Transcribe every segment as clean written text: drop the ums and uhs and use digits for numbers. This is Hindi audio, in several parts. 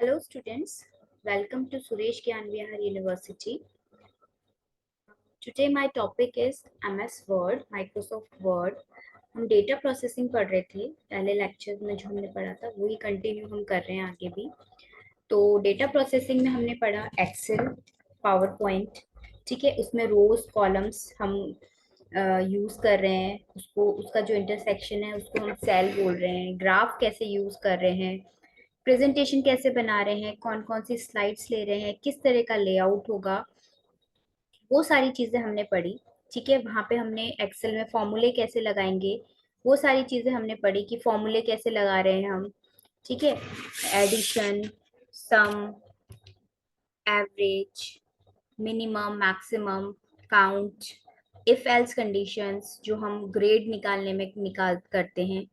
Hello students, welcome to Suresh Gyan Vihar University. Today my topic is MS Word, Microsoft Word. हम डेटा प्रोसेसिंग पढ़ रहे थे पहले लेक्चर में, जो हमने पढ़ा था वही कंटिन्यू हम कर रहे हैं आगे भी। तो डेटा प्रोसेसिंग में हमने पढ़ा एक्सेल, पावर पॉइंट, ठीक है। उसमें रोज कॉलम्स हम यूज कर रहे हैं, उसको उसका जो इंटरसेक्शन है उसको हम सेल बोल रहे हैं। ग्राफ कैसे यूज कर रहे हैं, प्रेजेंटेशन कैसे बना रहे हैं, कौन कौन सी स्लाइड्स ले रहे हैं, किस तरह का लेआउट होगा, वो सारी चीजें हमने पढ़ी। ठीक है, वहां पे हमने एक्सेल में फॉर्मूले कैसे लगाएंगे, वो सारी चीजें हमने पढ़ी कि फॉर्मूले कैसे लगा रहे हैं हम। ठीक है, addition, sum, average, minimum, maximum, count, if else conditions जो हम ग्रेड निकालने में निकाल करते हैं,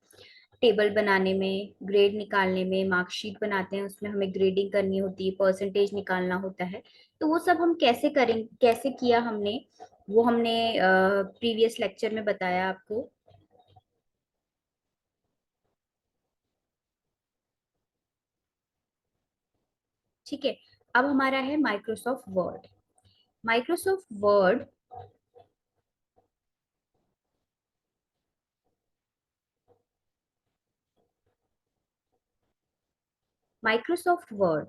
टेबल बनाने में, ग्रेड निकालने में, मार्कशीट बनाते हैं उसमें हमें ग्रेडिंग करनी होती है, परसेंटेज निकालना होता है। तो वो सब हम कैसे करें, कैसे किया हमने, वो हमने प्रीवियस लेक्चर में बताया आपको। ठीक है, अब हमारा है Microsoft word. Microsoft word Microsoft Word.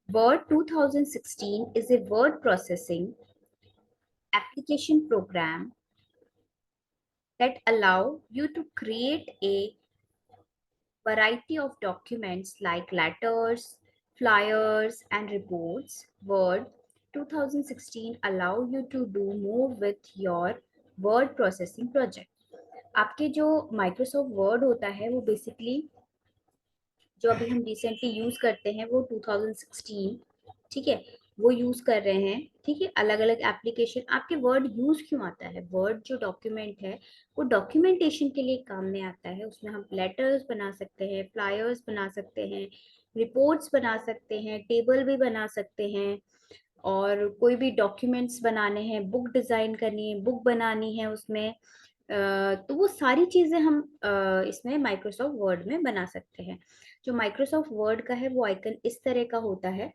Word 2016 is a word processing application program that allow you to create a variety of documents like letters, flyers, and reports. Word 2016 allow you to do more with your word processing project. आपके जो माइक्रोसॉफ्ट वर्ड होता है वो बेसिकली जो अभी हम रिसेंटली यूज करते हैं वो 2016, ठीक है, वो यूज कर रहे हैं। ठीक है, अलग अलग एप्लीकेशन। आपके वर्ड यूज क्यों आता है? वर्ड जो डॉक्यूमेंट है वो डॉक्यूमेंटेशन के लिए काम में आता है। उसमें हम लेटर्स बना सकते हैं, फ्लायर्स बना सकते हैं, रिपोर्ट्स बना सकते हैं, टेबल भी बना सकते हैं, और कोई भी डॉक्यूमेंट्स बनाने हैं, बुक डिजाइन करनी है, बुक बनानी है उसमें, तो वो सारी चीजें हम इसमें माइक्रोसॉफ्ट वर्ड में बना सकते हैं। जो माइक्रोसॉफ्ट वर्ड का है वो आइकन इस तरह का होता है।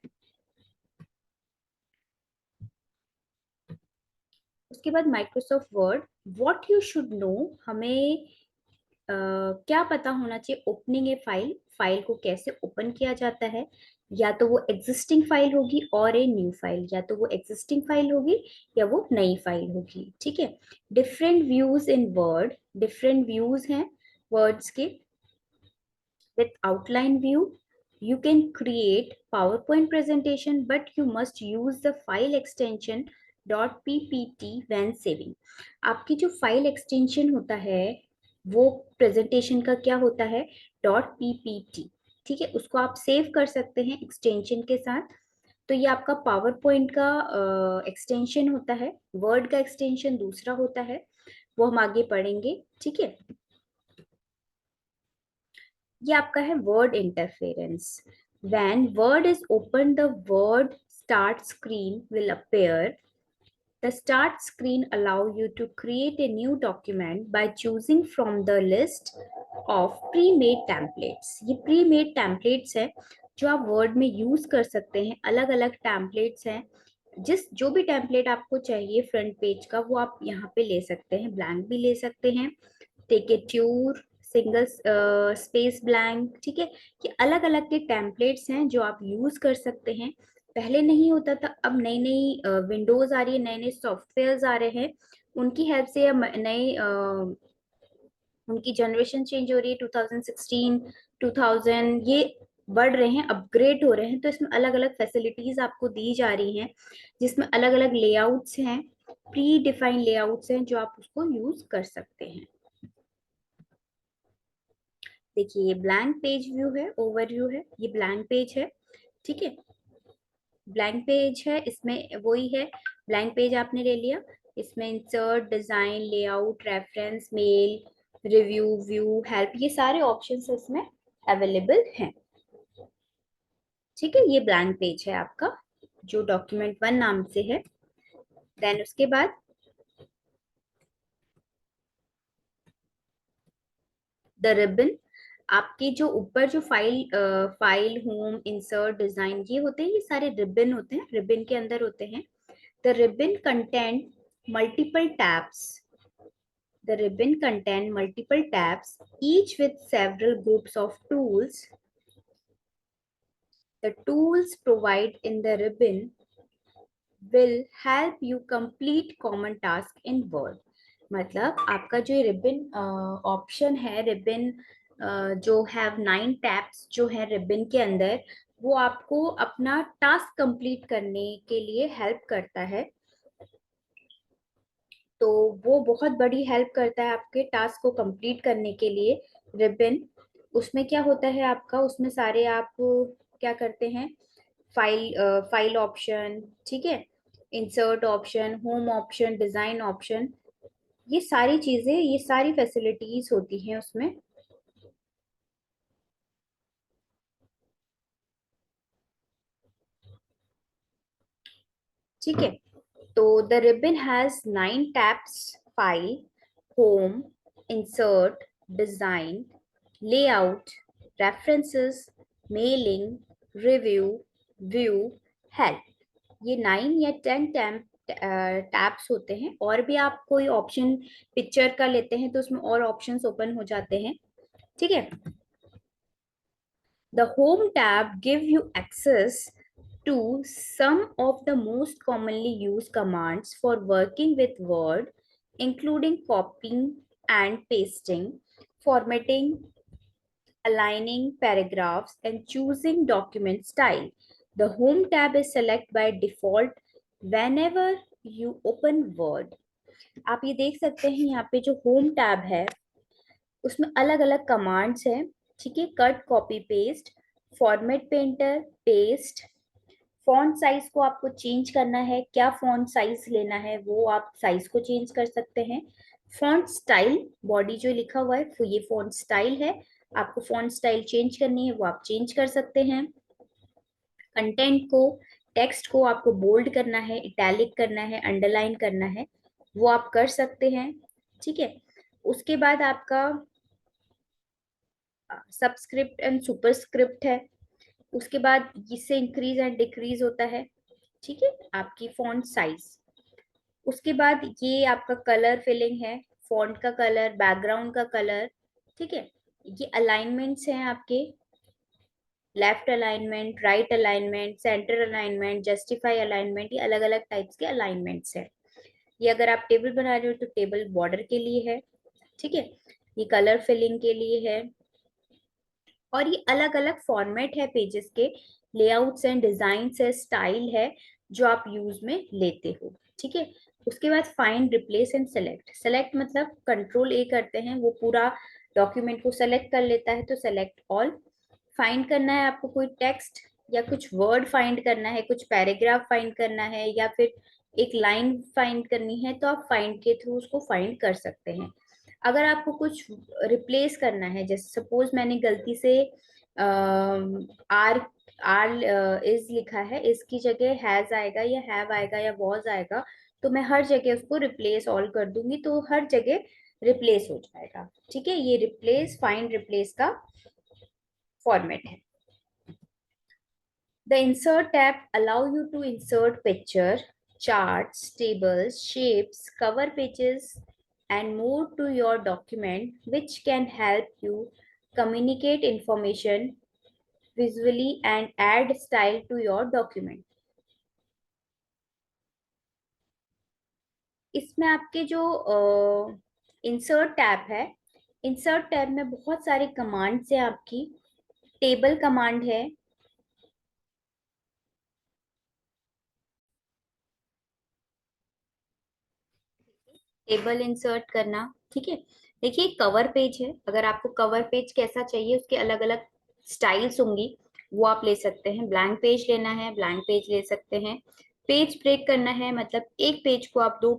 उसके बाद Microsoft word, what you should know, हमें क्या पता होना चाहिए। ओपनिंग ए फाइल, फाइल को कैसे ओपन किया जाता है। या तो वो एग्जिस्टिंग फाइल होगी और ए न्यू फाइल, या तो वो एग्जिस्टिंग फाइल होगी या वो नई फाइल होगी। ठीक है, different views in word, different views हैं वर्ड्स के। With outline view, you can create PowerPoint presentation, but you must use the file extension .ppt when saving. आपकी जो फाइल एक्सटेंशन होता है वो प्रेजेंटेशन का क्या होता है, .ppt। ठीक है, उसको आप सेव कर सकते हैं एक्सटेंशन के साथ। तो ये आपका पावर पॉइंट का एक्सटेंशन होता है। वर्ड का एक्सटेंशन दूसरा होता है, वो हम आगे पढ़ेंगे। ठीक है, ये आपका है word interference. When word is open the word start screen will appear. The start screen allow you to create a new document by choosing from the list of pre-made templates. ये pre-made templates है जो आप वर्ड में यूज कर सकते हैं। अलग अलग templates हैं, जो भी टेम्पलेट आपको चाहिए फ्रंट पेज का वो आप यहाँ पे ले सकते हैं। ब्लैंक भी ले सकते हैं, टिकेट्यूर, सिंगल स्पेस ब्लैंक। ठीक है, ये अलग अलग के टेम्पलेट्स हैं जो आप यूज कर सकते हैं। पहले नहीं होता था, अब नई नई विंडोज आ रही है, नए नए सॉफ्टवेयर आ रहे हैं, उनकी हेल्प से अब नए उनकी जनरेशन चेंज हो रही है। 2016 2000 ये बढ़ रहे हैं, अपग्रेड हो रहे हैं, तो इसमें अलग अलग फैसिलिटीज आपको दी जा रही हैं, जिसमें अलग अलग लेआउट्स हैं, प्री डिफाइंड लेआउट्स हैं जो आप उसको यूज कर सकते हैं। देखिए, ये ब्लैंक पेज व्यू है, ओवरव्यू है, ये ब्लैंक पेज है। ठीक है, ब्लैंक पेज है, इसमें वही है। ब्लैंक पेज आपने ले लिया, इसमें insert, design, layout, reference, mail, review, view, help, ये सारे ऑप्शंस इसमें अवेलेबल हैं। ठीक है, ये ब्लैंक पेज है आपका जो डॉक्यूमेंट वन नाम से है। देन उसके बाद द रिबन, आपके जो ऊपर जो फाइल होम इंसर्ट डिजाइन ये होते हैं, ये सारे रिबन होते हैं, रिबन के अंदर होते हैं. The ribbon content multiple tabs. The ribbon contain multiple tabs, each with several groups of tools. The tools provided in the ribbon will help you complete common task in Word. मतलब आपका जो रिबन ऑप्शन है, रिबन जो हैव 9 टैब्स जो है रिबन के अंदर, वो आपको अपना टास्क कंप्लीट करने के लिए हेल्प करता है. तो वो बहुत बड़ी हेल्प करता है आपके टास्क को कंप्लीट करने के लिए. रिबन, उसमें क्या होता है आपका, उसमें सारे आप क्या करते हैं, फाइल ऑप्शन, ठीक है, insert option, home option, design option, ये सारी चीजें, ये सारी फैसिलिटीज होती हैं उसमें. ठीक है. तो the ribbon has 9 tabs: file, home, insert, design, layout, references, mailing, review, view, help. ये 9 या 10 टैब्स होते हैं. और भी आप कोई ऑप्शन पिक्चर का लेते हैं तो उसमें और ऑप्शंस ओपन हो जाते हैं. ठीक है. The home tab give you access to some of the most commonly used commands for working with Word, including copying and pasting, formatting, aligning paragraphs, and choosing document style. The Home tab is selected by default whenever you open Word. आप ये देख सकते हैं यहाँ पे जो होम टैब है उसमें अलग अलग कमांड्स हैं. ठीक है. Cut, copy, paste, format, painter, paste. Font size को आपको चेंज करना है, क्या फॉन्ट साइज लेना है वो आप साइज को चेंज कर सकते हैं. फॉन्ट स्टाइल, बॉडी जो लिखा हुआ है वो ये फॉन्ट स्टाइल है, आपको फॉन्ट स्टाइल चेंज करनी है वो आप चेंज कर सकते हैं. कंटेंट को, टेक्स्ट को आपको बोल्ड करना है, इटैलिक करना है, अंडरलाइन करना है, वो आप कर सकते हैं. ठीक है. उसके बाद आपका सबस्क्रिप्ट एंड सुपरस्क्रिप्ट है. उसके बाद इससे इंक्रीज एंड डिक्रीज होता है. ठीक है. आपकी फॉन्ट साइज. उसके बाद ये आपका कलर फिलिंग है, फॉन्ट का कलर, बैकग्राउंड का कलर. ठीक है. ये अलाइनमेंट्स हैं आपके, left alignment, right alignment, centre alignment, justify alignment, ये अलग अलग टाइप्स के अलाइनमेंट्स हैं. ये अगर आप टेबल बना रहे हो तो टेबल बॉर्डर के लिए है. ठीक है. ये कलर फिलिंग के लिए है. और ये अलग अलग फॉर्मेट है पेजेस के, लेआउट्स एंड डिजाइन है, स्टाइल है जो आप यूज में लेते हो. ठीक है. उसके बाद find, replace and select. Select मतलब कंट्रोल ए करते हैं, वो पूरा डॉक्यूमेंट को सेलेक्ट कर लेता है, तो सेलेक्ट ऑल. फाइंड करना है आपको कोई टेक्स्ट या कुछ वर्ड फाइंड करना है, कुछ पैराग्राफ फाइंड करना है, या फिर एक लाइन फाइंड करनी है, तो आप फाइंड के थ्रू उसको फाइंड कर सकते हैं. अगर आपको कुछ रिप्लेस करना है, जैसे सपोज मैंने गलती से आर आर इज लिखा है, इसकी जगह हैज आएगा या हैव आएगा या वॉज आएगा, तो मैं हर जगह उसको रिप्लेस ऑल कर दूंगी तो हर जगह रिप्लेस हो जाएगा. ठीक है. ये रिप्लेस, फाइंड, रिप्लेस का फॉर्मेट है. The insert tab allow you to insert picture, charts, tables, shapes, cover pages, and more to your document, which can help you communicate information visually and add style to your document. इसमें आपके जो इंसर्ट टैब है, इंसर्ट टैब में बहुत सारी कमांड्स है आपकी. टेबल कमांड है, टेबल इंसर्ट करना. ठीक है. देखिए कवर पेज है, अगर आपको कवर पेज कैसा चाहिए, उसके अलग अलग स्टाइल्स होंगी, वो आप ले सकते हैं. ब्लैंक पेज लेना है, ब्लैंक पेज ले सकते हैं. पेज ब्रेक करना है, मतलब एक पेज को आप टू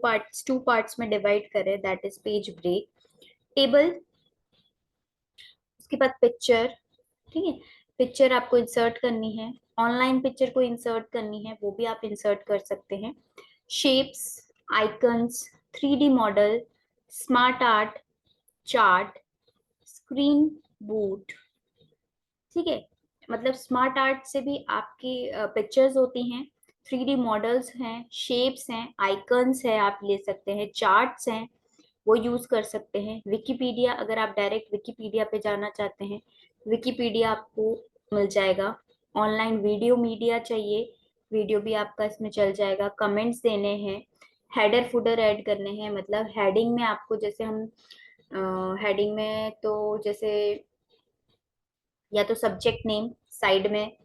पार्ट्स में डिवाइड करें, that is page break. Table. उसके बाद पिक्चर. ठीक है. पिक्चर आपको इंसर्ट करनी है, ऑनलाइन पिक्चर को इंसर्ट करनी है, वो भी आप इंसर्ट कर सकते हैं. Shapes, icons, 3D model, smart art, chart, screen boot, ठीक है। मतलब स्मार्ट आर्ट से भी आपकी पिक्चर्स होती हैं, 3D मॉडल्स हैं, शेप्स हैं, आइकन्स है, आप ले सकते हैं, चार्ट्स हैं, वो यूज कर सकते हैं। विकिपीडिया, अगर आप डायरेक्ट विकिपीडिया पे जाना चाहते हैं, विकिपीडिया आपको मिल जाएगा। ऑनलाइन वीडियो मीडिया चाहिए, वीडियो भी आपका इसमें चल जाएगा। कमेंट्स देने हैं, हेडर फुटर ऐड करने हैं, मतलब हेडिंग में आपको, जैसे हम हेडिंग में तो जैसे या तो सब्जेक्ट नेम साइड में,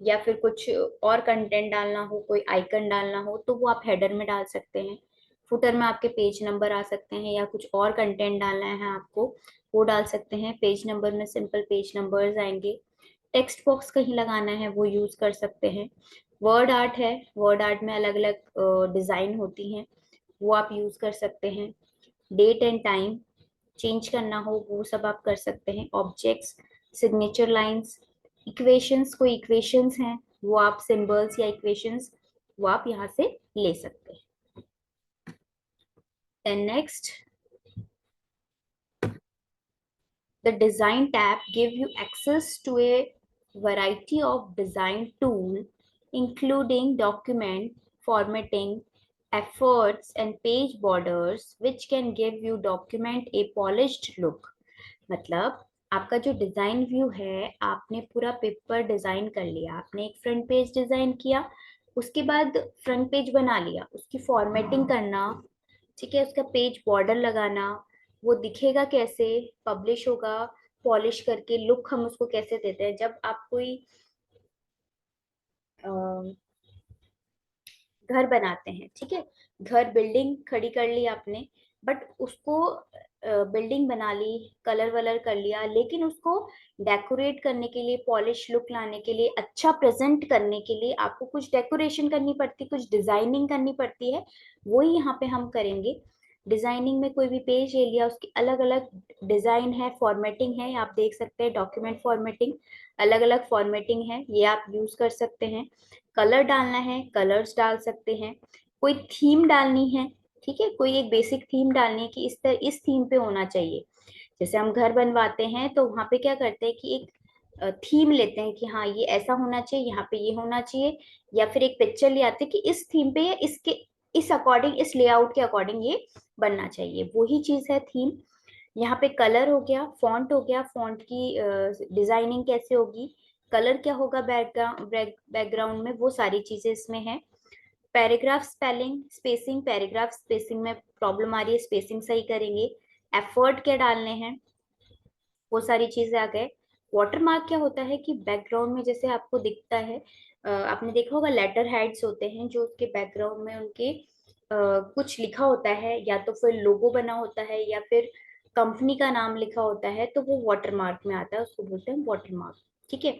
या फिर कुछ और कंटेंट डालना हो, कोई आइकन डालना हो, तो वो आप हेडर में डाल सकते हैं। फुटर में आपके पेज नंबर आ सकते हैं, या कुछ और कंटेंट डालना है आपको, वो डाल सकते हैं। पेज नंबर में सिंपल पेज नंबर्स आएंगे। टेक्स्ट बॉक्स कहीं लगाना है वो यूज कर सकते हैं। वर्ड आर्ट है, वर्ड आर्ट में अलग अलग डिजाइन होती हैं, वो आप यूज कर सकते हैं। डेट एंड टाइम चेंज करना हो वो सब आप कर सकते हैं। ऑब्जेक्ट्स, सिग्नेचर लाइंस, इक्वेशंस, कोई इक्वेशंस हैं वो आप सिंबल्स या इक्वेशंस वो आप यहाँ से ले सकते हैं। Then next, the design tab give you access to a variety of design tool, including document formatting, efforts and page borders, which can give you document a polished look. मतलब आपका जो डिजाइन व्यू है, आपने पूरा पेपर डिजाइन कर लिया, आपने एक फ्रंट पेज डिजाइन किया, उसके बाद फ्रंट पेज बना लिया, उसकी फॉर्मेटिंग करना, ठीक है, उसका पेज बॉर्डर लगाना, वो दिखेगा कैसे, पब्लिश होगा, पॉलिश करके लुक हम उसको कैसे देते हैं। जब आप कोई घर बनाते हैं, ठीक है, घर बिल्डिंग खड़ी कर ली आपने, बट उसको बिल्डिंग बना ली, कलर वलर कर लिया, लेकिन उसको डेकोरेट करने के लिए, पॉलिश लुक लाने के लिए, अच्छा प्रेजेंट करने के लिए आपको कुछ डेकोरेशन करनी पड़ती, कुछ डिजाइनिंग करनी पड़ती है। वही यहाँ पे हम करेंगे। डिजाइनिंग में कोई भी पेज ले लिया, उसकी अलग अलग डिजाइन है, फॉर्मेटिंग है, आप देख सकते हैं डॉक्यूमेंट फॉर्मेटिंग, अलग अलग फॉर्मेटिंग है, ये आप यूज कर सकते हैं। कलर डालना है, कलर्स डाल सकते हैं। कोई थीम डालनी है, ठीक है, कोई एक बेसिक थीम डालनी है कि इस थीम पे होना चाहिए। जैसे हम घर बनवाते हैं तो वहां पे क्या करते हैं कि एक थीम लेते हैं कि हाँ ये ऐसा होना चाहिए, यहाँ पे ये होना चाहिए, या फिर एक पिक्चर ले आते हैं कि इस थीम पे या इसके इस अकॉर्डिंग, इस लेआउट के अकॉर्डिंग ये बनना चाहिए, वही चीज है थीम। यहाँ पे कलर हो गया, फॉन्ट हो गया, फॉन्ट की डिजाइनिंग कैसे होगी, कलर क्या होगा बैकग्राउंड में, वो सारी चीजें इसमें है। Paragraph spelling, spacing, paragraph spacing में प्रॉब्लम आ रही है, स्पेसिंग सही करेंगे। एफर्ट क्या डालने हैं, वो सारी चीजें आ गए। वाटरमार्क क्या होता है कि बैकग्राउंड में जैसे आपको दिखता है, आपने देखा होगा लेटर हेड्स होते हैं जो उसके बैकग्राउंड में उनके कुछ लिखा होता है, या तो फिर लोगो बना होता है, या फिर कंपनी का नाम लिखा होता है, तो वो वाटरमार्क में आता है, उसको बोलते हैं वाटरमार्क, ठीक है।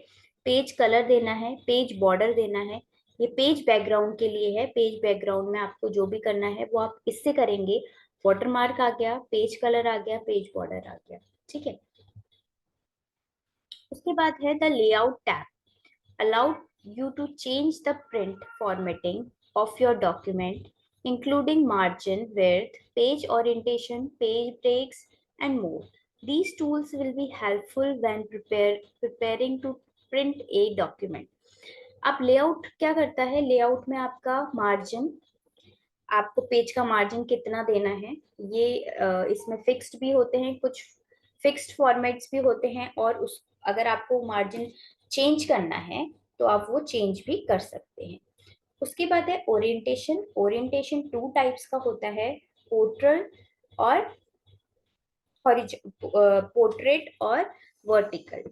पेज कलर देना है, पेज बॉर्डर देना है, ये पेज बैकग्राउंड के लिए है। पेज बैकग्राउंड में आपको जो भी करना है वो आप इससे करेंगे। वाटरमार्क आ गया, पेज कलर आ गया, पेज बॉर्डर आ गया, ठीक है। उसके बाद है the layout tab, allowed you to change the print formatting of your document, including margin, width, page orientation, page breaks, and more. These tools will be helpful when preparing to print a document. अब लेआउट क्या करता है, लेआउट में आपका मार्जिन, आपको पेज का मार्जिन कितना देना है, ये इसमें फिक्स्ड भी होते हैं, कुछ फिक्स्ड फॉर्मेट्स भी होते हैं, और उस अगर आपको मार्जिन चेंज करना है तो आप वो चेंज भी कर सकते हैं। उसके बाद है ओरिएंटेशन। ओरिएंटेशन टू टाइप्स का होता है, पोर्ट्रल और पोर्ट्रेट और वर्टिकल।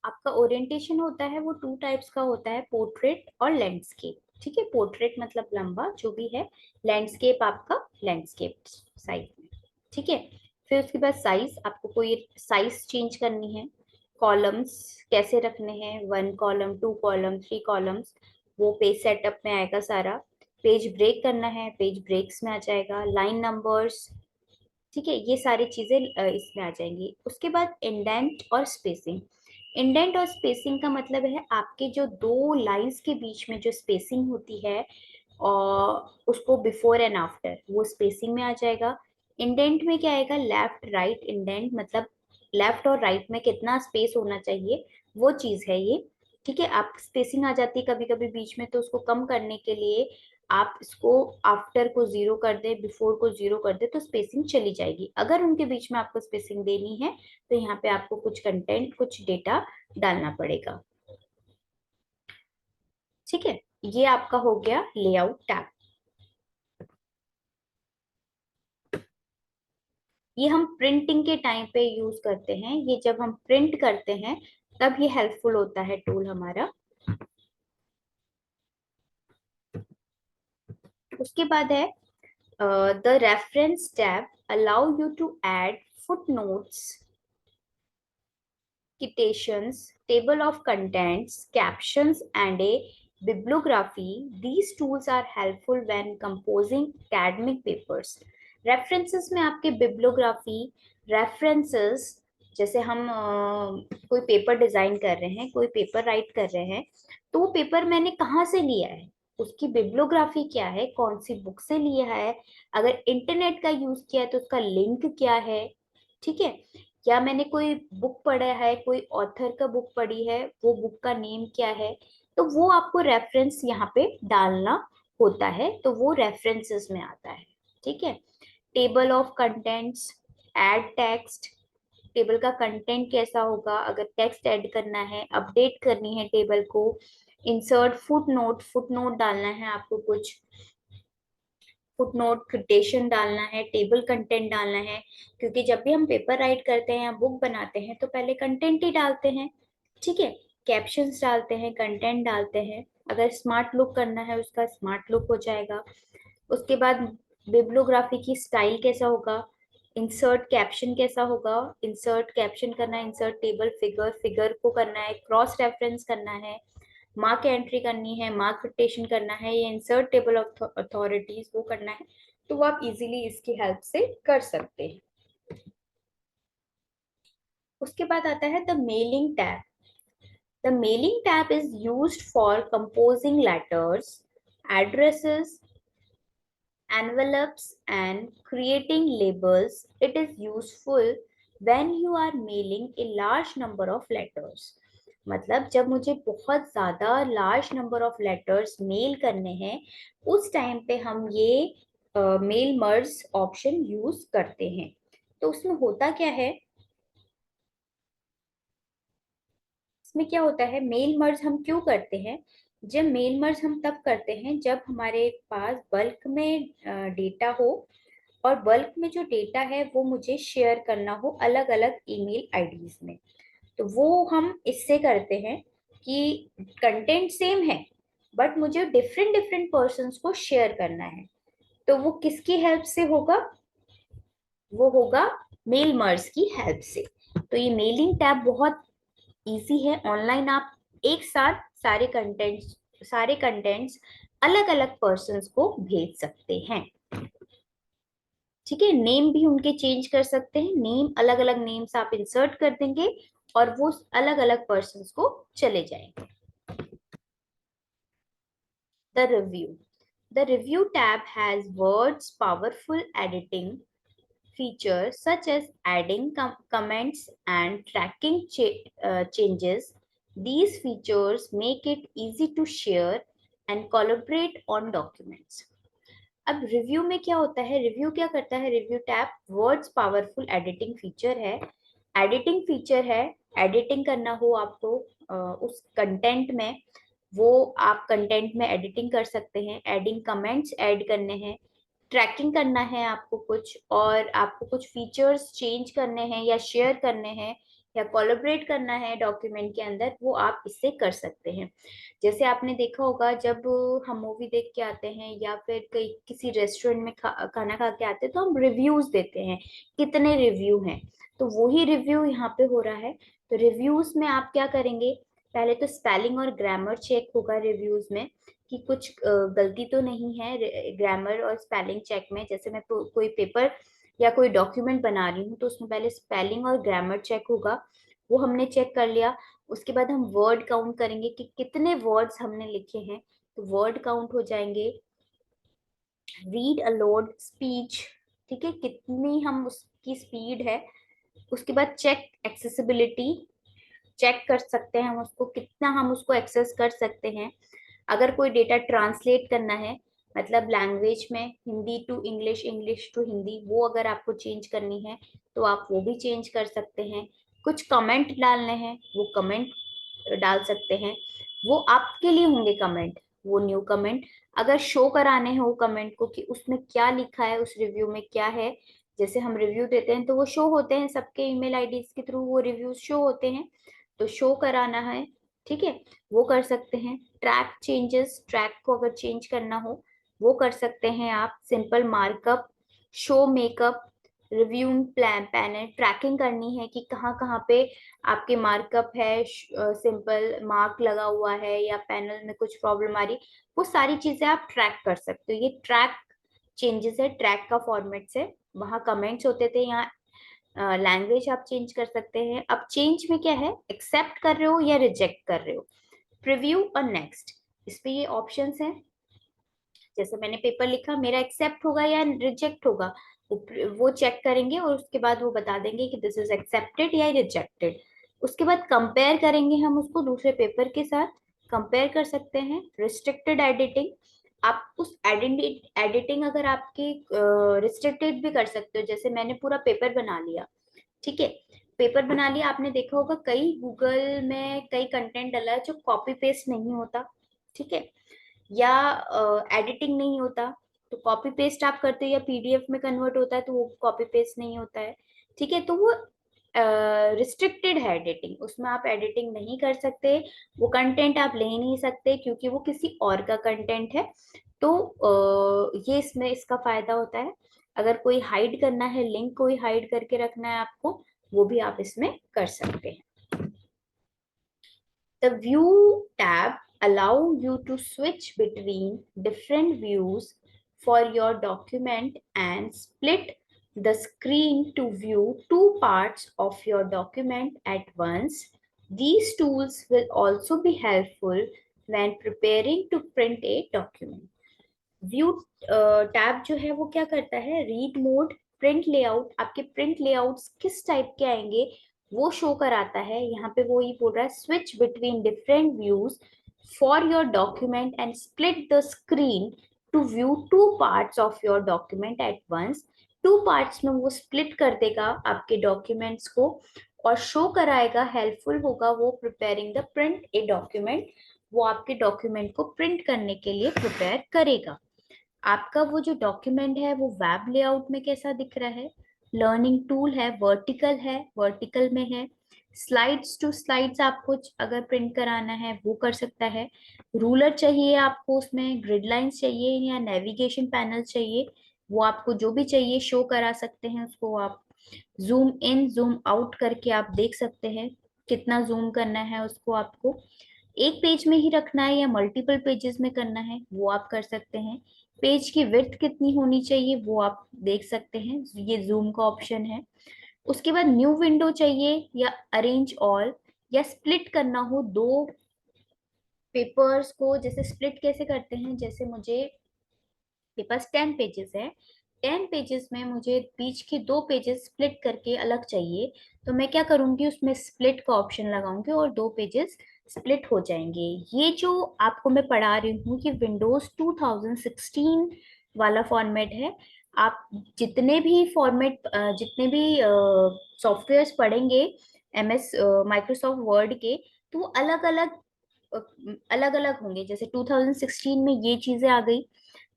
आपका ओरिएंटेशन होता है वो टू टाइप्स का होता है, पोर्ट्रेट और लैंडस्केप, ठीक है। पोर्ट्रेट मतलब लंबा जो भी है, लैंडस्केप आपका लैंडस्केप साइज में, ठीक है। फिर उसके बाद साइज, आपको कोई साइज चेंज करनी है। कॉलम्स कैसे रखने हैं, 1 कॉलम, 2 कॉलम, 3 कॉलम्स, वो पेज सेटअप में आएगा सारा। पेज ब्रेक करना है, पेज ब्रेक्स में आ जाएगा। लाइन नंबर्स, ठीक है, ये सारी चीजें इसमें आ जाएंगी। उसके बाद इंडेंट और स्पेसिंग। इंडेंट और स्पेसिंग का मतलब है आपके जो दो लाइंस के बीच में जो स्पेसिंग होती है और उसको बिफोर एंड आफ्टर वो स्पेसिंग में आ जाएगा। इंडेंट में क्या आएगा, लेफ्ट राइट इंडेंट, मतलब लेफ्ट और राइट में कितना स्पेस होना चाहिए वो चीज है ये। ठीक है, आप स्पेसिंग आ जाती है कभी कभी बीच में, तो उसको कम करने के लिए आप इसको आफ्टर को जीरो कर दे, बिफोर को जीरो कर दे, तो स्पेसिंग चली जाएगी। अगर उनके बीच में आपको स्पेसिंग देनी है तो यहाँ पे आपको कुछ कंटेंट, कुछ डेटा डालना पड़ेगा। ठीक है, ये आपका हो गया लेआउट टैब। ये हम प्रिंटिंग के टाइम पे यूज करते हैं, ये जब हम प्रिंट करते हैं तब ये हेल्पफुल होता है टूल हमारा। उसके बाद है the reference tab allow you to add footnotes, citations, table of contents, captions, and a bibliography. These tools are helpful when composing academic papers. References में आपके bibliography, references, जैसे हम कोई पेपर डिजाइन कर रहे हैं, कोई पेपर राइट कर रहे हैं, तो वो पेपर मैंने कहाँ से लिया है, उसकी बिब्लियोग्राफी क्या है, कौन सी बुक से लिया है, अगर इंटरनेट का यूज किया है तो उसका लिंक क्या है। ठीक है, या मैंने कोई बुक पढ़ा है, कोई ऑथर का बुक पढ़ी है, वो बुक का नेम क्या है, तो वो आपको रेफरेंस यहाँ पे डालना होता है, तो वो रेफरेंसेस में आता है। ठीक है, table of contents, add text, table का कंटेंट कैसा होगा, अगर टेक्स्ट ऐड करना है, अपडेट करनी है टेबल को, इंसर्ट फुटनोट, फुटनोट डालना है आपको, कुछ फुटनोट, क्विटेशन डालना है, टेबल कंटेंट डालना है, क्योंकि जब भी हम पेपर राइट करते हैं या बुक बनाते हैं तो पहले कंटेंट ही डालते हैं। ठीक है, कैप्शंस डालते हैं, कंटेंट डालते हैं, अगर स्मार्ट लुक करना है उसका स्मार्ट लुक हो जाएगा। उसके बाद बिब्लियोग्राफी की स्टाइल कैसा होगा, इंसर्ट कैप्शन कैसा होगा, इंसर्ट कैप्शन करना है, इंसर्ट टेबल फिगर, फिगर को करना है, क्रॉस रेफरेंस करना है, मार्क एंट्री करनी है, मार्क रोटेशन करना है, या इंसर्ट टेबल ऑफ अथॉरिटीज वो करना है, तो वो आप इजीली इसकी हेल्प से कर सकते हैं। उसके बाद आता है the mailing tab. The mailing tab is used for composing letters, addresses, envelopes, and creating labels. It is useful when you are mailing a large number of letters. मतलब जब मुझे बहुत ज्यादा large number of letters mail करने हैं, उस टाइम पे हम ये मेल मर्ज ऑप्शन यूज करते हैं। तो उसमें होता क्या है, इसमें क्या होता है, मेल मर्ज हम क्यों करते हैं, जब मेल मर्ज हम तब करते हैं जब हमारे पास बल्क में डेटा हो, और बल्क में जो डेटा है वो मुझे शेयर करना हो अलग अलग ईमेल आईडीज में। तो वो हम इससे करते हैं कि कंटेंट सेम है बट मुझे डिफरेंट डिफरेंट पर्सन्स को शेयर करना है, तो वो किसकी हेल्प से होगा, वो होगा मेल मर्ज की हेल्प से। तो ये मेलिंग टैब बहुत इजी है, ऑनलाइन आप एक साथ सारे कंटेंट्स अलग अलग पर्सन्स को भेज सकते हैं। ठीक है, नेम भी उनके चेंज कर सकते हैं, नेम अलग अलग नेम्स आप इंसर्ट कर देंगे और वो अलग अलग पर्सन्स को चले जाएंगे। The review, the review tab has words powerful editing features such as adding comments and tracking changes. These features make it easy to share and collaborate on documents. अब रिव्यू में क्या होता है, रिव्यू क्या करता है, review tab words powerful editing feature है, एडिटिंग फीचर है, एडिटिंग करना हो आपको उस कंटेंट में, वो आप कंटेंट में एडिटिंग कर सकते हैं, एडिंग कमेंट्स ऐड करने हैं, ट्रैकिंग करना है आपको कुछ, और आपको कुछ फीचर्स चेंज करने हैं या शेयर करने हैं या कोलैबोरेट करना है डॉक्यूमेंट के अंदर, वो आप इससे कर सकते हैं। जैसे आपने देखा होगा जब हम मूवी देख के आते हैं या फिर कहीं किसी रेस्टोरेंट में खाना खा के आते हैं तो हम रिव्यूज देते हैं, कितने रिव्यू हैं, तो वही रिव्यू यहाँ पे हो रहा है। तो रिव्यूज में आप क्या करेंगे, पहले तो स्पेलिंग और ग्रामर चेक होगा रिव्यूज में कि कुछ गलती तो नहीं है ग्रामर और स्पेलिंग चेक में। जैसे मैं कोई पेपर या कोई डॉक्यूमेंट बना रही हूँ तो उसमें पहले स्पेलिंग और ग्रामर चेक होगा, वो हमने चेक कर लिया। उसके बाद हम वर्ड काउंट करेंगे कि कितने वर्ड्स हमने लिखे हैं, तो वर्ड काउंट हो जाएंगे। रीड अलोड स्पीच, ठीक है, कितनी हम उसकी स्पीड है। उसके बाद चेक एक्सेसिबिलिटी, चेक कर सकते हैं हम उसको, कितना हम उसको एक्सेस कर सकते हैं। अगर कोई डेटा ट्रांसलेट करना है, मतलब लैंग्वेज में Hindi to English, English to Hindi, वो अगर आपको चेंज करनी है तो आप वो भी चेंज कर सकते हैं। कुछ कमेंट डालने हैं, वो कमेंट डाल सकते हैं, वो आपके लिए होंगे कमेंट, वो न्यू कमेंट। अगर शो कराने हैं वो कमेंट को कि उसमें क्या लिखा है, उस रिव्यू में क्या है, जैसे हम रिव्यू देते हैं तो वो शो होते हैं सबके ईमेल आईडीज के थ्रू, वो रिव्यूज शो होते हैं, तो शो कराना है, ठीक है, वो कर सकते हैं। ट्रैक चेंजेस, ट्रैक को अगर चेंज करना हो वो कर सकते हैं आप। Simple markup, show makeup, review plan panel, tracking करनी है कि कहाँ कहाँ पे आपके मार्कअप है, सिंपल मार्क लगा हुआ है या पैनल में कुछ प्रॉब्लम आ रही, वो सारी चीजें आप ट्रैक कर सकते हो। ये ट्रैक चेंजेस है, ट्रैक का फॉर्मेट है। वहाँ कमेंट्स होते थे, यहाँ लैंग्वेज आप चेंज कर सकते हैं। अब चेंज में क्या है, एक्सेप्ट कर रहे हो या रिजेक्ट कर रहे हो, प्रीव्यू और नेक्स्ट, इस पे ये ऑप्शंस हैं। जैसे मैंने पेपर लिखा, मेरा एक्सेप्ट होगा या रिजेक्ट होगा, वो चेक करेंगे और उसके बाद वो बता देंगे कि दिस इज एक्सेप्टेड या रिजेक्टेड। उसके बाद कंपेयर करेंगे हम उसको दूसरे पेपर के साथ, कंपेयर कर सकते हैं। रिस्ट्रिक्टेड एडिटिंग, आप उस एडिटिंग अगर आपकी रिस्ट्रिक्टेड भी कर सकते हो। जैसे मैंने पूरा पेपर बना लिया, ठीक है, पेपर बना लिया, आपने देखा होगा कई गूगल में कई कंटेंट डला है जो कॉपी पेस्ट नहीं होता, ठीक है, या एडिटिंग नहीं होता, तो कॉपी पेस्ट आप करते हो, या पीडीएफ में कन्वर्ट होता है तो वो कॉपी पेस्ट नहीं होता है, ठीक है, तो वो रिस्ट्रिक्टेड है एडिटिंग, उसमें आप एडिटिंग नहीं कर सकते, वो कंटेंट आप ले नहीं सकते क्योंकि वो किसी और का कंटेंट है। तो ये इसमें इसका फायदा होता है। अगर कोई हाइड करना है, लिंक कोई हाइड करके रखना है आपको, वो भी आप इसमें कर सकते हैं। The View tab allow you to switch between different views for your document and split the screen to view two parts of your document at once. These tools will also be helpful when preparing to print a document. View tab जो है वो क्या करता है, रीड मोड, प्रिंट लेआउट, आपके प्रिंट लेआउट्स किस टाइप के आएंगे वो शो कराता है। यहाँ पे वो ये बोल रहा है, switch between different views for your document and split the screen to view two parts of your document at once. Two parts में वो स्प्लिट कर देगा आपके डॉक्यूमेंट्स को और शो कराएगा, हेल्पफुल होगा वो preparing the print a document, वो आपके डॉक्यूमेंट को प्रिंट करने के लिए प्रिपेयर करेगा। आपका वो जो डॉक्यूमेंट है वो वेब लेआउट में कैसा दिख रहा है, लर्निंग टूल है, वर्टिकल है, वर्टिकल में है। स्लाइड्स टू स्लाइड्स आपको अगर प्रिंट कराना है वो कर सकता है। रूलर चाहिए आपको, उसमें ग्रिड लाइंस चाहिए या नेविगेशन पैनल चाहिए, वो आपको जो भी चाहिए शो करा सकते हैं उसको आप। जूम इन जूम आउट करके आप देख सकते हैं कितना जूम करना है उसको, आपको एक पेज में ही रखना है या मल्टीपल पेजेस में करना है वो आप कर सकते हैं। पेज की विड्थ कितनी होनी चाहिए वो आप देख सकते हैं, ये जूम का ऑप्शन है। उसके बाद न्यू विंडो चाहिए या अरेंज ऑल, या स्प्लिट करना हो दो पेपर्स को, जैसे स्प्लिट कैसे करते हैं, जैसे मुझे मेरे पास 10 पेजेस है, 10 पेजेस में मुझे बीच के दो पेजेस स्प्लिट करके अलग चाहिए, तो मैं क्या करूंगी, उसमें स्प्लिट का ऑप्शन लगाऊंगी और दो पेजेस स्प्लिट हो जाएंगे। ये जो आपको मैं पढ़ा रही हूँ ये विंडोज 2016 वाला फॉर्मेट है। आप जितने भी फॉर्मेट, जितने भी सॉफ्टवेयर्स पढ़ेंगे MS माइक्रोसॉफ्ट वर्ड के, तो वो अलग अलग अलग अलग होंगे। जैसे 2016 में ये चीजें आ गई,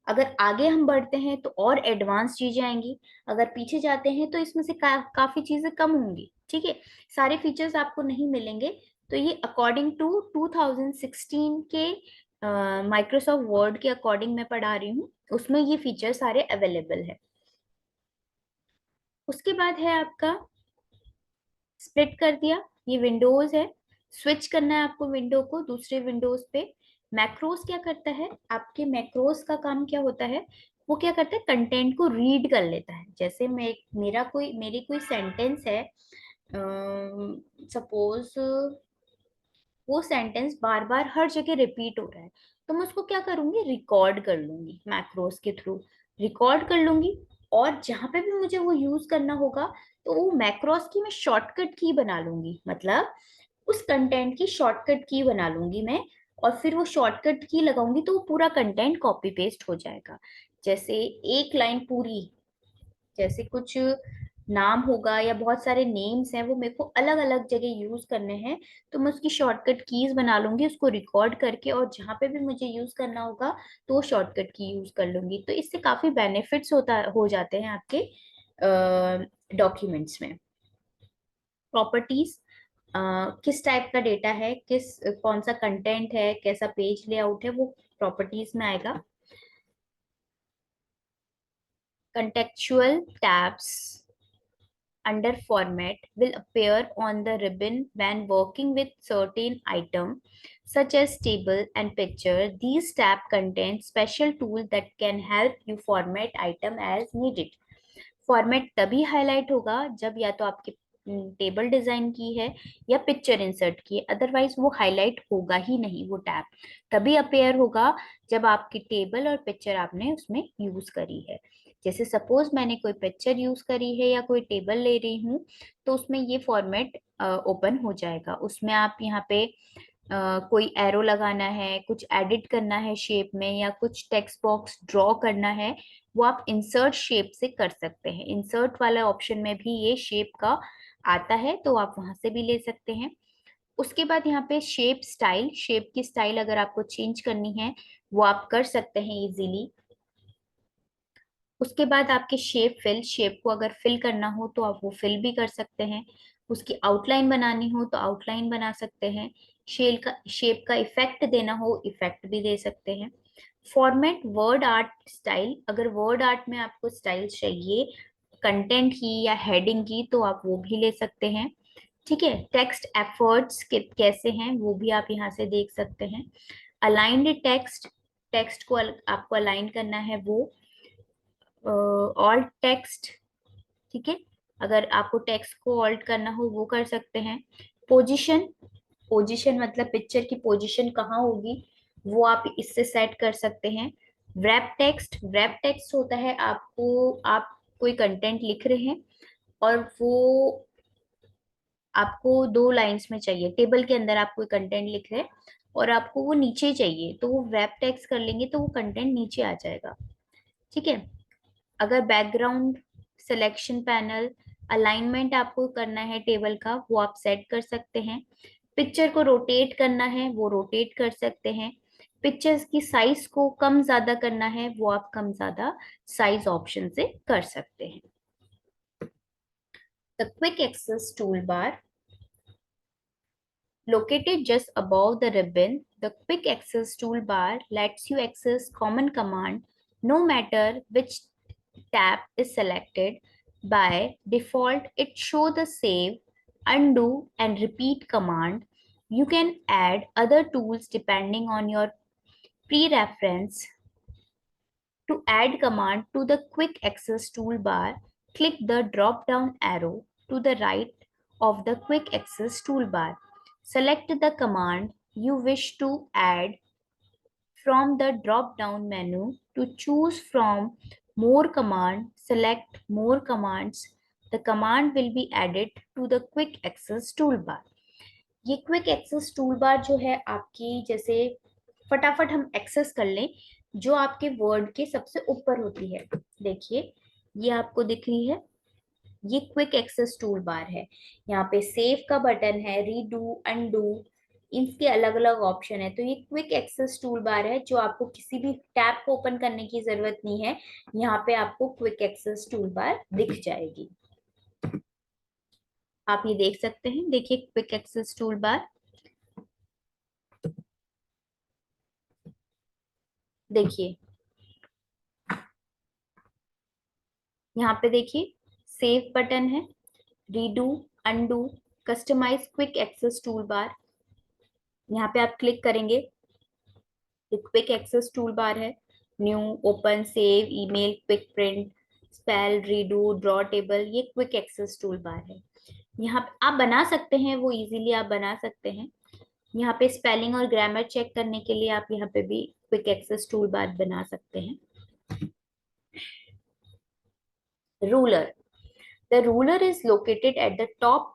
अगर आगे हम बढ़ते हैं तो और एडवांस चीजें आएंगी, अगर पीछे जाते हैं तो इसमें से काफी चीजें कम होंगी, ठीक है, सारे फीचर्स आपको नहीं मिलेंगे। तो ये अकॉर्डिंग टू 2016 के माइक्रोसॉफ्ट वर्ड के अकॉर्डिंग मैं पढ़ा रही हूँ, उसमें ये फीचर सारे अवेलेबल है। उसके बाद है आपका स्प्लिट कर दिया, ये विंडोज है, स्विच करना है आपको विंडो को दूसरे विंडोज पे। मैक्रोस क्या करता है, आपके मैक्रोस का काम क्या होता है, वो क्या करता है, कंटेंट को रीड कर लेता है। जैसे मेरी कोई सेंटेंस है, सपोज वो सेंटेंस बार बार हर जगह रिपीट हो रहा है, तो मैं उसको क्या करूंगी, रिकॉर्ड कर लूंगी, मैक्रोस के थ्रू रिकॉर्ड कर लूंगी। और जहां पे भी मुझे वो यूज करना होगा, तो वो मैक्रोस की मैं शॉर्टकट की बना लूंगी, मतलब उस कंटेंट की शॉर्टकट की बना लूंगी मैं। और फिर वो शॉर्टकट की लगाऊंगी तो वो पूरा कंटेंट कॉपी पेस्ट हो जाएगा। जैसे एक लाइन पूरी, जैसे कुछ नाम होगा या बहुत सारे नेम्स हैं, वो मेरे को अलग अलग जगह यूज करने हैं, तो मैं उसकी शॉर्टकट कीज बना लूंगी उसको रिकॉर्ड करके, और जहां पे भी मुझे यूज करना होगा तो वो शॉर्टकट की यूज कर लूंगी। तो इससे काफी बेनिफिट्स हो जाते हैं आपके डॉक्यूमेंट्स में। प्रॉपर्टीज, किस टाइप का डेटा है, कौन सा कंटेंट है, कैसा पेज लेआउट है, वो प्रॉपर्टीज में आएगा। Contextual tabs under format will appear on the ribbon when working with certain item such as table and picture. These tab contain special tool that can help you format item as needed. Format तभी हाईलाइट होगा जब या तो आपकी टेबल डिजाइन की है या पिक्चर इंसर्ट की है, अदरवाइज वो हाईलाइट होगा ही नहीं। वो टैब तभी अपेयर होगा जब आपकी टेबल और पिक्चर आपने उसमें यूज करी है। जैसे सपोज मैंने कोई पिक्चर यूज करी है या कोई टेबल ले रही हूँ, तो उसमें ये फॉर्मेट ओपन हो जाएगा। उसमें आप यहाँ पे कोई एरो लगाना है, कुछ एडिट करना है शेप में, या कुछ टेक्स्ट बॉक्स ड्रॉ करना है, वो आप इंसर्ट शेप से कर सकते हैं। इंसर्ट वाला ऑप्शन में भी ये शेप का आता है, तो आप वहां से भी ले सकते हैं। उसके बाद यहाँ पे शेप स्टाइल, शेप की स्टाइल अगर आपको चेंज करनी है वो आप कर सकते हैं इजीली। उसके बाद आपके शेप फिल, शेप को अगर फिल करना हो तो आप वो फिल भी कर सकते हैं। उसकी आउटलाइन बनानी हो तो आउटलाइन बना सकते हैं। शेप का इफेक्ट देना हो, इफेक्ट भी दे सकते हैं। फॉर्मेट वर्ड आर्ट स्टाइल, अगर वर्ड आर्ट में आपको स्टाइल चाहिए कंटेंट की या हेडिंग की, तो आप वो भी ले सकते हैं। ठीक है, टेक्स्ट एफर्ट्स कैसे हैं वो भी आप यहाँ से देख सकते हैं। अलाइंड टेक्स्ट, टेक्स्ट को आपको अलाइन करना है वो। ऑल्ट टेक्स्ट, ठीक है, अगर आपको टेक्स्ट को ऑल्ट करना हो वो कर सकते हैं। पोजीशन, पोजीशन मतलब पिक्चर की पोजीशन कहाँ होगी वो आप इससे सेट कर सकते हैं। wrap टेक्स्ट, wrap टेक्स्ट होता है आप कोई कंटेंट लिख रहे हैं और वो आपको दो लाइंस में चाहिए, टेबल के अंदर आप कोई कंटेंट लिख रहे हैं और आपको वो नीचे चाहिए, तो वो wrap टेक्स्ट कर लेंगे तो वो कंटेंट नीचे आ जाएगा। ठीक है, अगर बैकग्राउंड, सिलेक्शन पैनल, अलाइनमेंट आपको करना है टेबल का, वो आप सेट कर सकते हैं। पिक्चर को रोटेट करना है वो रोटेट कर सकते हैं। पिक्चर्स की साइज को कम ज्यादा करना है वो आप कम ज्यादा साइज ऑप्शन से कर सकते हैं। The quick access toolbar, located just above the ribbon, the quick access toolbar lets you access common command no matter which tab is selected. By default, it shows the save, undo, and repeat command. You can add other tools depending on your preference. To add command to the quick access toolbar, click the drop down arrow to the right of the quick access toolbar. Select the command you wish to add from the drop down menu. To choose from more command, select more commands. The command will be added to the quick access toolbar. ये क्विक एक्सेस टूलबार जो है आपकी, जैसे फटाफट हम एक्सेस कर लें, जो आपके वर्ड के सबसे ऊपर होती है। देखिए, ये आपको दिख रही है, ये क्विक एक्सेस टूल बार है। यहाँ पे सेव का बटन है, रीडू, अनडू, इनके अलग अलग ऑप्शन है। तो ये क्विक एक्सेस टूल बार है, जो आपको किसी भी टैब को ओपन करने की जरूरत नहीं है। यहाँ पे आपको क्विक एक्सेस टूल बार दिख जाएगी, आप ये देख सकते हैं। देखिए क्विक एक्सेस टूल बार, देखिए यहाँ पे देखिए सेव बटन है, redo, undo, customise quick access toolbar, यहाँ पे आप क्लिक करेंगे तो क्विक एक्सेस टूल बार है। New, open, save, email, quick print, spell, redo, draw table, ये क्विक एक्सेस टूल बार है। यहाँ पे आप बना सकते हैं, वो इजीली आप बना सकते हैं। यहाँ पे स्पेलिंग और ग्रामर चेक करने के लिए आप यहाँ पे भी क्विक एक्सेस टूल बार बना सकते हैं। Ruler, the ruler is located at the top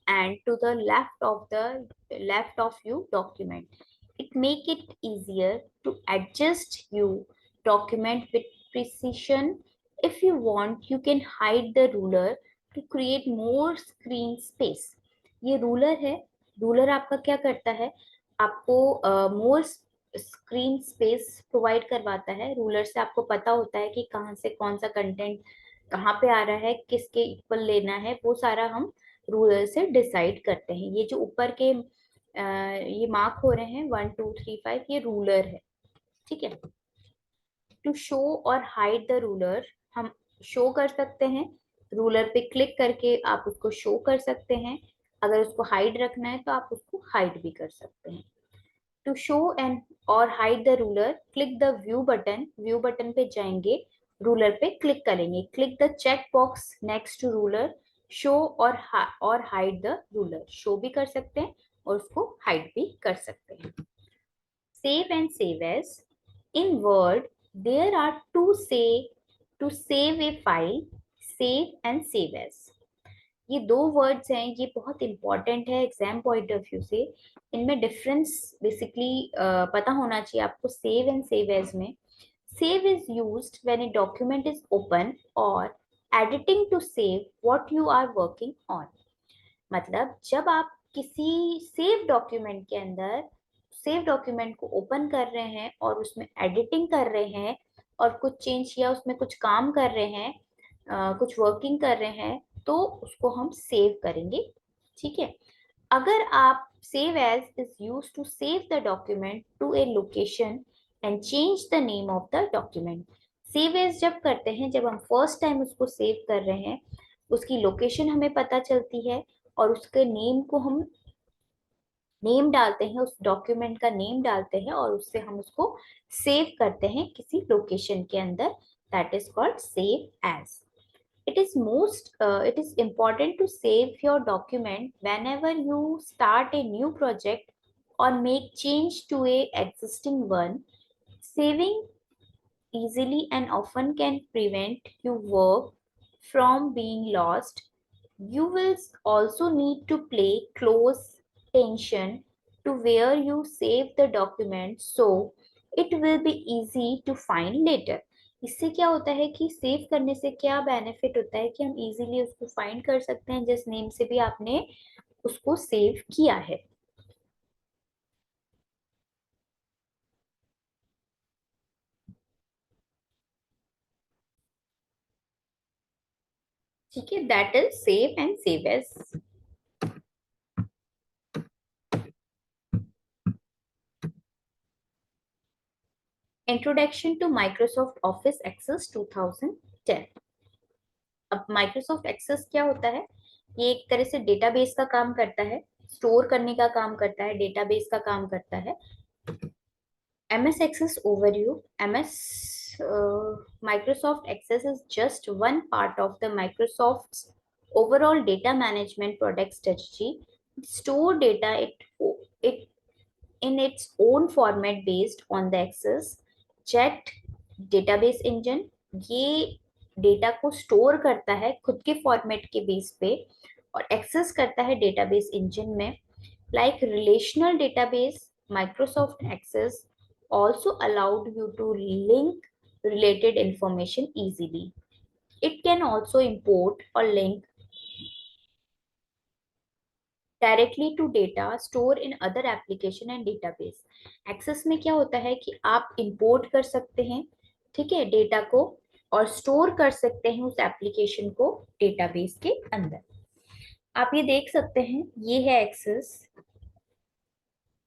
and to the left of you document. It make it easier to adjust you document with precision. If you want, you can hide the ruler to create more screen space. ये रूलर है। रूलर आपका क्या करता है, आपको मोर स्क्रीन स्पेस प्रोवाइड करवाता है। रूलर से आपको पता होता है कि कहाँ से कौन सा कंटेंट कहाँ पे आ रहा है, किसके इक्वल लेना है, वो सारा हम रूलर से डिसाइड करते हैं। ये जो ऊपर के ये मार्क हो रहे हैं 1 2 3 5, ये रूलर है। ठीक है। टू शो और हाइड द रूलर, हम शो कर सकते हैं, रूलर पे क्लिक करके आप उसको शो कर सकते हैं। अगर उसको हाइड रखना है तो आप उसको हाइड भी कर सकते हैं। टू शो एंड और hide the ruler, click the view button, view button पे जाएंगे, रूलर पे क्लिक करेंगे, click the check box next to ruler, show और हाइड द रूलर, शो भी कर सकते हैं और उसको हाइड भी कर सकते हैं। Save and save as, in Word there are two save a file, save and save as. ये दो वर्ड्स हैं, ये बहुत इंपॉर्टेंट है एग्जाम पॉइंट ऑफ व्यू से। इनमें डिफरेंस बेसिकली पता होना चाहिए आपको सेव एंड सेव एज में। Save is used when a document is open और editing to save what you are working on. मतलब जब आप किसी सेव डॉक्यूमेंट के अंदर सेव डॉक्यूमेंट को ओपन कर रहे हैं और उसमें एडिटिंग कर रहे हैं और कुछ चेंज या उसमें कुछ काम कर रहे हैं, कुछ वर्किंग कर रहे हैं, तो उसको हम सेव करेंगे। ठीक है। अगर आप save as is use to save the document to a location and change the name of the document. Save as जब करते हैं, जब हम फर्स्ट टाइम उसको सेव कर रहे हैं, उसकी लोकेशन हमें पता चलती है और उसके नेम को हम नेम डालते हैं, उस डॉक्यूमेंट का नेम डालते हैं और उससे हम उसको सेव करते हैं किसी लोकेशन के अंदर। That is called save as. It is important to save your document whenever you start a new project or make change to a existing one. Saving easily and often can prevent your work from being lost. You will also need to pay close attention to where you save the document so it will be easy to find later. इससे क्या होता है कि सेव करने से क्या बेनिफिट होता है कि हम इजीली उसको फाइंड कर सकते हैं जिस नेम से भी आपने उसको सेव किया है। ठीक है, that is save and save as. Introduction to Microsoft Office Access 2010। अब माइक्रोसॉफ्ट एक्सेस क्या होता है, ये एक तरह से डेटाबेस का काम करता है, स्टोर करने का काम करता है, डेटाबेस का काम करता है। MS Access overview. Microsoft Access is just one part of the Microsoft's overall data management product strategy. Store data it in its own format based on the Access Jet database engine. ये डेटा को स्टोर करता है खुद के फॉर्मेट के बेस पे और एक्सेस करता है डेटाबेस इंजन में। Like relational database, Microsoft Access also allowed you to link related information easily. It can also import or link directly to data stored in other application and database. Access में क्या होता है कि आप import कर सकते हैं, ठीक है, डेटा को, और स्टोर कर सकते हैं उस एप्लीकेशन को डेटाबेस के अंदर। आप ये देख सकते हैं, ये है एक्सेस,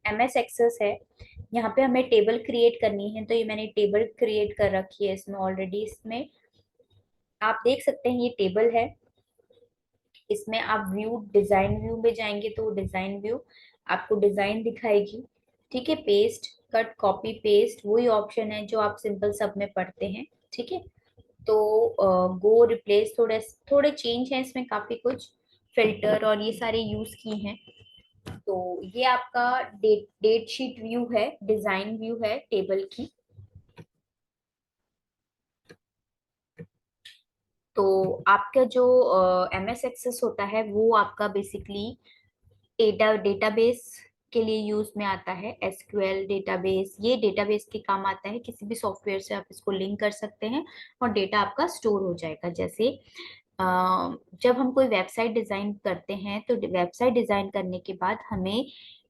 MS एक्सेस है। यहाँ पे हमें टेबल क्रिएट करनी है, तो ये मैंने टेबल क्रिएट कर रखी है इसमें ऑलरेडी। इसमें आप देख सकते हैं ये टेबल है। इसमें आप व्यू डिजाइन व्यू में जाएंगे तो डिजाइन व्यू आपको डिजाइन दिखाएगी। ठीक है, पेस्ट कट कॉपी पेस्ट वही ऑप्शन है जो आप सिंपल सब में पढ़ते हैं। ठीक है, तो गो रिप्लेस थोड़े थोड़े चेंज है इसमें, काफी कुछ फिल्टर और ये सारे यूज की हैं। तो ये आपका डेट शीट व्यू है, डिजाइन व्यू है टेबल की। तो आपका जो एमएस एक्सेस होता है वो आपका बेसिकली डेटाबेस के लिए यूज में आता है। एसक्यूएल डेटाबेस, ये डेटाबेस के काम आता है। किसी भी सॉफ्टवेयर से आप इसको लिंक कर सकते हैं और डेटा आपका स्टोर हो जाएगा। जैसे अ, जब हम कोई वेबसाइट डिजाइन करते हैं तो वेबसाइट डिजाइन करने के बाद हमें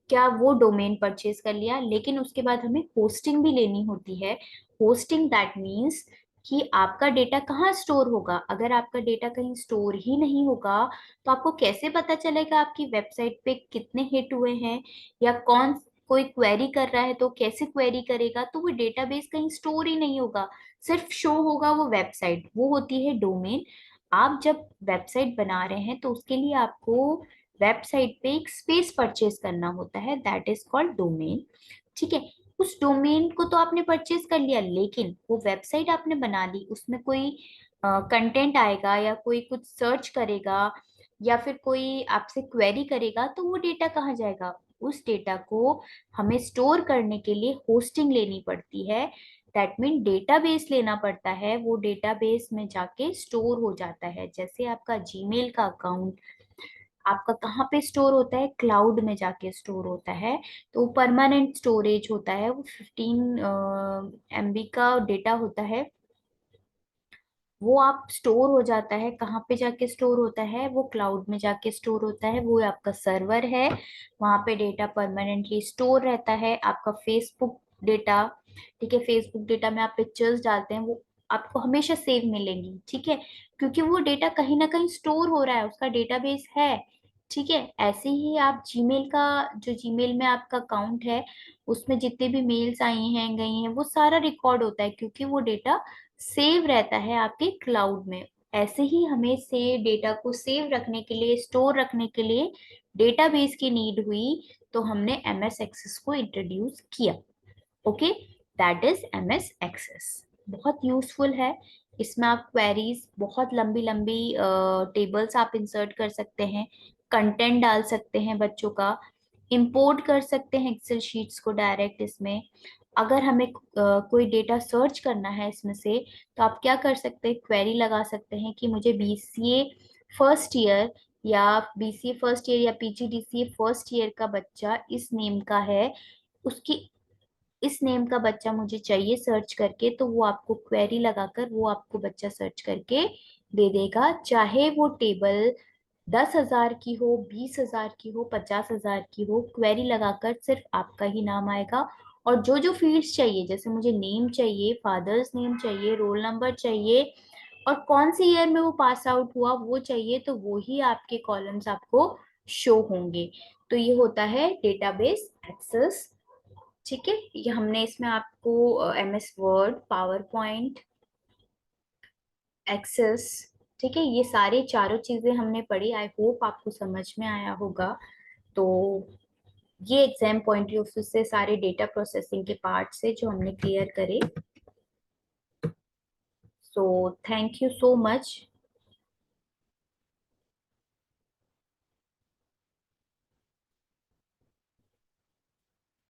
क्या वो डोमेन परचेज कर लिया, लेकिन उसके बाद हमें होस्टिंग भी लेनी होती है। होस्टिंग दैट मीन्स कि आपका डेटा कहाँ स्टोर होगा। अगर आपका डेटा कहीं स्टोर ही नहीं होगा तो आपको कैसे पता चलेगा आपकी वेबसाइट पे कितने हिट हुए हैं, या कौन कोई क्वेरी कर रहा है तो कैसे क्वेरी करेगा। तो वो डेटाबेस कहीं स्टोर ही नहीं होगा, सिर्फ शो होगा वो वेबसाइट, वो होती है डोमेन। आप जब वेबसाइट बना रहे हैं तो उसके लिए आपको वेबसाइट पे एक स्पेस परचेज करना होता है, दैट इज कॉल्ड डोमेन। ठीक है, उस डोमेन को तो आपने परचेज कर लिया, लेकिन वो वेबसाइट आपने बना ली, उसमें कोई कंटेंट आएगा या कोई कुछ सर्च करेगा या फिर कोई आपसे क्वेरी करेगा तो वो डेटा कहाँ जाएगा। उस डेटा को हमें स्टोर करने के लिए होस्टिंग लेनी पड़ती है। दैट मीन डेटाबेस लेना पड़ता है, वो डेटाबेस में जाके स्टोर हो जाता है। जैसे आपका जीमेल का अकाउंट आपका कहाँ पे स्टोर होता है, क्लाउड में जाके स्टोर होता है। तो परमानेंट स्टोरेज होता है, वो 15 MB का डेटा होता है। वो आप स्टोर हो जाता है, कहाँ पे जाके स्टोर होता है, वो क्लाउड में जाके स्टोर होता है। वो आपका सर्वर है, वहां पे डेटा परमानेंटली स्टोर रहता है। आपका फेसबुक डेटा, ठीक है, फेसबुक डेटा में आप पिक्चर्स डालते हैं, वो आपको हमेशा सेव मिलेंगी। ठीक है, क्योंकि वो डेटा कहीं ना कहीं स्टोर हो रहा है, उसका डेटाबेस है। ठीक है, ऐसे ही आप जीमेल का, जो जीमेल में आपका अकाउंट है उसमें जितने भी मेल्स आई हैं गई हैं वो सारा रिकॉर्ड होता है, क्योंकि वो डेटा सेव रहता है आपके क्लाउड में। ऐसे ही हमें से डेटा को सेव रखने के लिए, स्टोर रखने के लिए डेटाबेस की नीड हुई, तो हमने एमएस एक्सेस को इंट्रोड्यूस किया। Okay, that is MS Access. बहुत यूजफुल है। इसमें आप क्वेरीज, बहुत लंबी लंबी टेबल्स आप इंसर्ट कर सकते हैं, कंटेंट डाल सकते हैं बच्चों का, इंपोर्ट कर सकते हैं एक्सेल शीट्स को डायरेक्ट इसमें। अगर हमें कोई डेटा सर्च करना है इसमें से, तो आप क्या कर सकते हैं, क्वेरी लगा सकते हैं कि मुझे बीसीए फर्स्ट ईयर या बीसीए फर्स्ट ईयर या पीजीडीसीए फर्स्ट ईयर का बच्चा इस नेम का है, उसकी इस नेम का बच्चा मुझे चाहिए सर्च करके। तो वो आपको क्वेरी लगाकर वो आपको बच्चा सर्च करके दे देगा, चाहे वो टेबल 10,000 की हो, 20,000 की हो, 50,000 की हो। क्वेरी लगाकर सिर्फ आपका ही नाम आएगा, और जो जो फील्ड्स चाहिए, जैसे मुझे नेम चाहिए, फादर्स नेम चाहिए, रोल नंबर चाहिए, और कौन से ईयर में वो पास आउट हुआ वो चाहिए, तो वो ही आपके कॉलम्स आपको शो होंगे। तो ये होता है डेटाबेस एक्सेस। ठीक है, ये हमने इसमें आपको MS Word, PowerPoint, Access, ठीक है, ये सारी चारों चीजें हमने पढ़ी। आई होप आपको समझ में आया होगा। तो ये एग्जाम पॉइंट ऑफ व्यू से सारे डेटा प्रोसेसिंग के पार्ट्स है जो हमने क्लियर करे। So thank you so much.